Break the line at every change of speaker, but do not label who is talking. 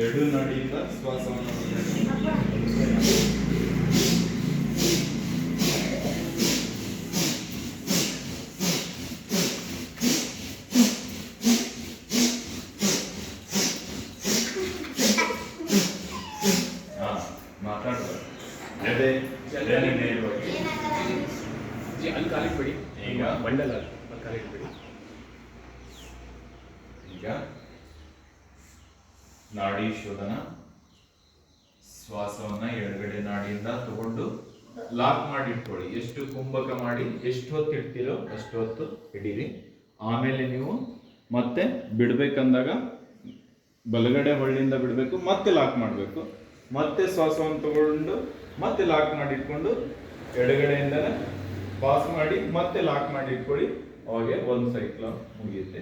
ಎರಡು ನಾಡಿಯಿಂದ ಶ್ವಾಸವನ್ನು ಮಾತಾಡ್ತಾರೆ
ಅಲ್ಲಿ ಕಾಲಿಟ್ಬಿಡಿ.
ಈಗ
ಮಂಡಲ ಕಾಲಿಟ್ಬಿಡಿ.
ಈಗ ನಾಡಿ ಶೋಧನ. ಶ್ವಾಸವನ್ನ ಎಡಗಡೆ ನಾಡಿಯಿಂದ ತಗೊಂಡು ಲಾಕ್ ಮಾಡಿ ಇಟ್ಕೊಳ್ಳಿ. ಎಷ್ಟು ಕುಂಭಕ ಮಾಡಿ ಎಷ್ಟು ಹೊತ್ತು ಇಡ್ತೀರೋ ಅಷ್ಟು ಹೊತ್ತು ಹಿಡೀರಿ. ಆಮೇಲೆ ನೀವು ಮತ್ತೆ ಬಿಡ್ಬೇಕಂದಾಗ ಬಲಗಡೆ ಹೊಳ್ಳಿಯಿಂದ ಬಿಡಬೇಕು, ಮತ್ತೆ ಲಾಕ್ ಮಾಡಬೇಕು. ಮತ್ತೆ ಶ್ವಾಸವನ್ನು ತಗೊಂಡು ಮತ್ತೆ ಲಾಕ್ ಮಾಡಿ ಇಟ್ಕೊಂಡು ಎಡಗಡೆಯಿಂದನೇ ಪಾಸ್ ಮಾಡಿ ಮತ್ತೆ ಲಾಕ್ ಮಾಡಿ ಇಟ್ಕೊಳ್ಳಿ. ಅವಾಗೆ ಒಂದು ಸೈಕ್ಲ ಮುಗಿಯುತ್ತೆ.